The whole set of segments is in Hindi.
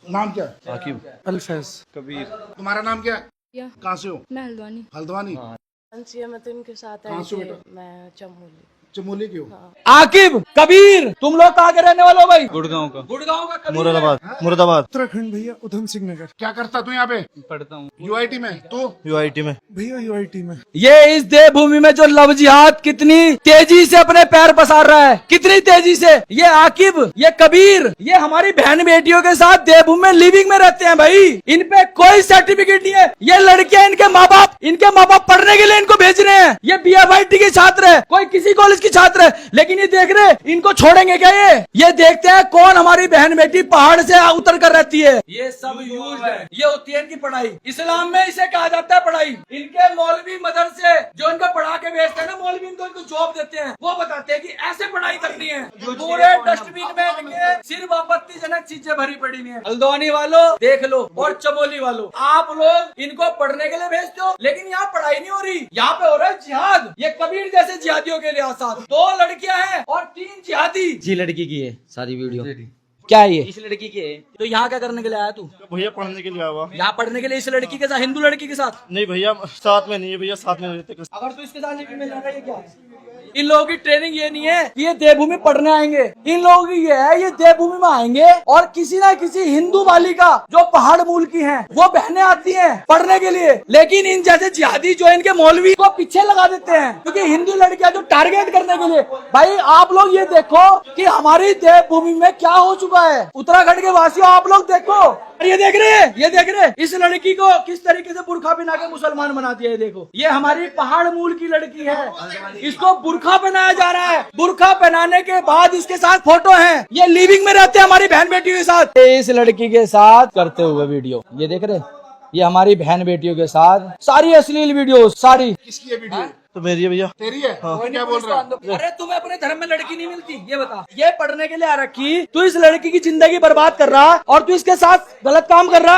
नाम क्या है? आकिब, अल्फैज, कबीर। तुम्हारा नाम क्या है? या कहाँ से हो? मैं हल्द्वानी। हल्द्वानी। मैं तो इनके साथ कहाँ आई से थी। बेटा? मैं चमोली। चमोली की हो? आकिब, कबीर, तुम लोग कहाँ के रहने वाले हो भाई? गुड़गांव का। गुड़गांव का कबीर है। मुरादाबाद उत्तराखंड भैया, उधम सिंह नगर। क्या करता तू यहाँ पे? पढ़ता हूँ यूआईटी में। तू? यूआईटी में। भैया यूआईटी में। ये इस देवभूमि में जो लव जिहाद कितनी तेजी से अपने पैर पसार रहा है, कितनी तेजी से। ये आकिब, ये कबीर, ये हमारी बहन बेटियों के साथ देवभूमि में लिविंग में रहते हैं भाई। इन पे कोई सर्टिफिकेट नहीं है। ये लड़कियां, इनके माँ बाप पढ़ने के लिए इनको भेज रहे हैं। ये बीएफआईटी के छात्र है, कोई किसी कॉलेज की छात्र है, लेकिन ये देख रहे इनको छोड़ेंगे क्या? ये देखते हैं कौन हमारी बहन बेटी पहाड़ से उतर कर रहती है। ये सब यूज है, ये होती है इनकी पढ़ाई। इस्लाम में इसे कहा जाता है पढ़ाई। इनके मौलवी मदरसे जो इनको पढ़ा के भेजते हैं ना, मौलवी इनको जॉब देते हैं, वो बताते हैं कि ऐसे पढ़ाई करनी है। पूरे डस्टबिन में इनके सिर्फ आपत्तिजनक चीजें भरी पड़ी हुई है। हल्द्वानी वालों देख लो, और चमोली वालों, आप लोग इनको पढ़ने के लिए भेजते हो, लेकिन यहाँ पढ़ाई नहीं हो रही, यहाँ पे हो रहा है जिहाद। ये कबीर जैसे जिहादियों के लिए आसाद। 2 लड़कियां हैं और 3 जिहादी। जी लड़की की है सारी वीडियो। क्या है ये? इस लड़की की है। तो यहाँ क्या करने के लिए आया तू? भैया पढ़ने के लिए आवा। यहाँ पढ़ने के लिए इस लड़की के साथ, हिंदू लड़की के साथ? नहीं भैया, साथ में नहीं है भैया, साथ में रहते। अगर तू इसके साथ लिविंग में लगा, ये क्या है? इन लोगों की ट्रेनिंग ये नहीं है कि ये देवभूमि पढ़ने आएंगे। इन लोगों की ये है, ये देवभूमि में आएंगे और किसी ना किसी हिंदू बालिका जो पहाड़ मूल की हैं, वो बहनें आती हैं पढ़ने के लिए, लेकिन इन जैसे जिहादी जो इनके मौलवी को पीछे लगा देते हैं, क्योंकि हिंदू लड़कियां जो टारगेट करने के लिए। भाई आप लोग ये देखो कि हमारी देवभूमि में क्या हो चुका है। उत्तराखंड के वासियों, आप लोग देखो, ये देख रहे हैं, ये देख रहे हैं इस लड़की को किस तरीके से बुर्खा पहना के मुसलमान बना दिया है। देखो, ये हमारी पहाड़ मूल की लड़की है, इसको बुर्खा पहनाया जा रहा है। बुर्खा पहनाने के बाद इसके साथ फोटो है, ये लिविंग में रहते हैं हमारी बहन बेटियों के साथ। इस लड़की के साथ करते हुए वीडियो, ये देख रहे, ये हमारी बहन बेटियों के साथ सारी अश्लील वीडियो, सारी। किसकी है वीडियो? तो मेरी है भैया। तेरी है? क्या बोल रहा है? अरे तुम्हें अपने धर्म में लड़की नहीं मिलती, ये बता। ये पढ़ने के लिए आ रखी, तू इस लड़की की जिंदगी बर्बाद कर रहा और तू इसके साथ गलत काम कर रहा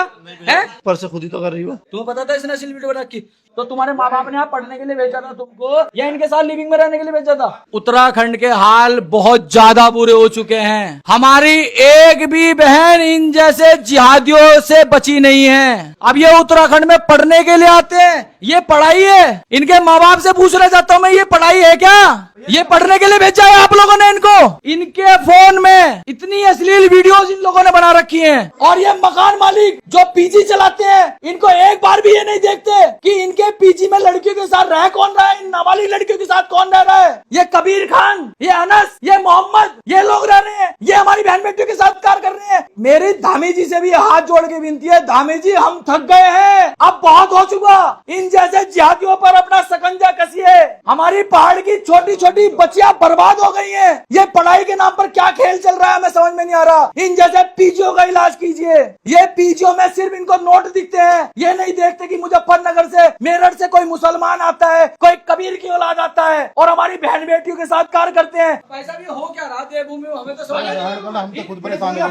है। पर से खुद ही तो कर रही हो। तुम्हें पता था इसने अश्लील वीडियो बना रखी? तो तुम्हारे माँ बाप ने यहाँ पढ़ने के लिए भेजा था तुमको, या इनके साथ लिविंग में रहने के लिए भेजा था? उत्तराखंड के हाल बहुत ज्यादा बुरे हो चुके हैं। हमारी एक भी बहन इन जैसे जिहादियों से बची नहीं है। अब ये उत्तराखंड में पढ़ने के लिए आते हैं, ये पढ़ाई है? इनके माँ बाप से पूछना चाहता हूँ मैं, ये पढ़ाई है क्या? ये पढ़ने के लिए भेजा है आप लोगों ने इनको? इनके फोन में इतनी अश्लील वीडियोस इन लोगों ने बना रखी हैं। और ये मकान मालिक जो पीजी चलाते हैं, इनको एक बार भी ये नहीं देखते कि इनके पीजी में लड़कियों के साथ रह कौन रहा है, इन नाबालिग लड़कियों के साथ कौन रह रहा है। ये कबीर खान, ये अनस, ये मोहम्मद, ये लोग रह रहे हैं, ये हमारी बहन बेटियों के साथ कार्य कर रहे हैं। मेरी धामी जी से भी हाथ जोड़ के विनती है, धामी जी हम थक गए हैं, अब बहुत हो चुका। इन जैसे जिहादियों पर अपना सकंजा कसिए। हमारी पहाड़ की छोटी छोटी बच्चियां बर्बाद हो गई हैं। ये पढ़ाई के नाम पर क्या खेल चल रहा है, हमें समझ में नहीं आ रहा। इन जैसे पीजीओ का इलाज कीजिए। ये पीजीओ में सिर्फ इनको नोट दिखते हैं, ये नहीं देखते कि मुजफ्फरनगर से, मेरठ से कोई मुसलमान आता है, कोई कबीर की औलाद आता है और हमारी बहन बेटियों के साथ कार्य करते हैं। पैसा भी हो क्या रहा देवभूमि में, हमें तो समझ नहीं आ रहा। हम तो खुद परेशान हैं।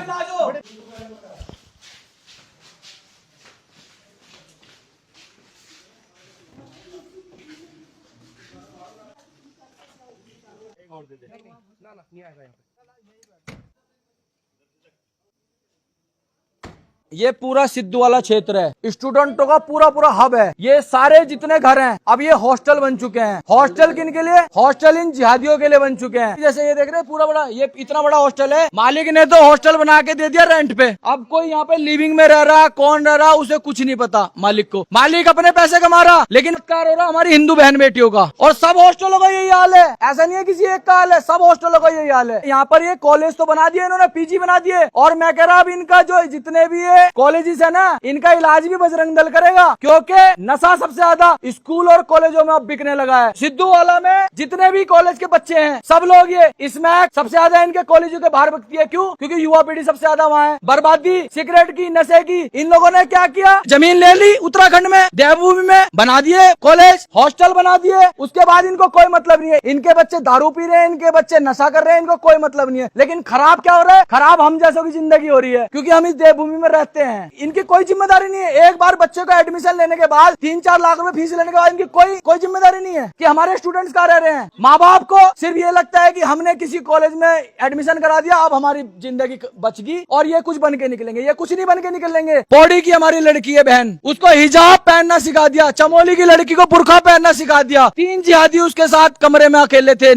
ये पूरा सिद्धू वाला क्षेत्र है, स्टूडेंटों का पूरा हब है। ये सारे जितने घर हैं, अब ये हॉस्टल बन चुके हैं। हॉस्टल किन के लिए? हॉस्टल इन जिहादियों के लिए बन चुके हैं। जैसे ये देख रहे हैं, पूरा बड़ा, ये इतना बड़ा हॉस्टल है, मालिक ने तो हॉस्टल बना के दे दिया रेंट पे। अब कोई यहाँ पे लिविंग में रह रहा, कौन रह रहा, उसे कुछ नहीं पता मालिक को। मालिक अपने पैसे कमा रहा, लेकिन कार हो रहा हमारी हिंदू बहन बेटियों का। और सब हॉस्टलों का यही हाल है, ऐसा नहीं है किसी एक का हाल है, सब हॉस्टलों का यही हाल है। यहाँ पर ये कॉलेज तो बना दिए इन्होंने, पीजी बना दिए, और मैं कह रहा अब इनका जो जितने भी ये कॉलेजेस है ना, इनका इलाज भी बजरंग दल करेगा, क्योंकि नशा सबसे ज्यादा स्कूल और कॉलेजों में अब बिकने लगा है। सिद्धू वाला में जितने भी कॉलेज के बच्चे हैं, सब लोग ये इसमें सबसे ज्यादा इनके कॉलेजों के बाहर बिकती है। क्यों? क्योंकि युवा पीढ़ी सबसे ज्यादा वहाँ है। बर्बादी सिगरेट की, नशे की। इन लोगों ने क्या किया, जमीन ले ली उत्तराखंड में, देवभूमि में, बना दिए कॉलेज, हॉस्टल बना दिए। उसके बाद इनको कोई मतलब नहीं है, इनके बच्चे दारू पी रहे हैं, इनके बच्चे नशा कर रहे हैं, इनको कोई मतलब नहीं है। लेकिन खराब क्या हो रहा है? खराब हम जैसों की जिंदगी हो रही है, क्योंकि हम इस देवभूमि में रहते सकते हैं। इनकी कोई जिम्मेदारी नहीं है। एक बार बच्चे को एडमिशन लेने के बाद 3-4 लाख रुपए फीस लेने के बाद इनकी कोई जिम्मेदारी नहीं है कि हमारे स्टूडेंट्स कहाँ रह रहे हैं। माँ बाप को सिर्फ ये लगता है कि हमने किसी कॉलेज में एडमिशन करा दिया, अब हमारी जिंदगी बच गई और ये कुछ बन के निकलेंगे। ये कुछ नहीं बन के निकलेंगे। पौड़ी की हमारी लड़की है बहन, उसको हिजाब पहनना सिखा दिया। चमोली की लड़की को बुर्का पहनना सिखा दिया। 3 जिहादी उसके साथ कमरे में अकेले थे।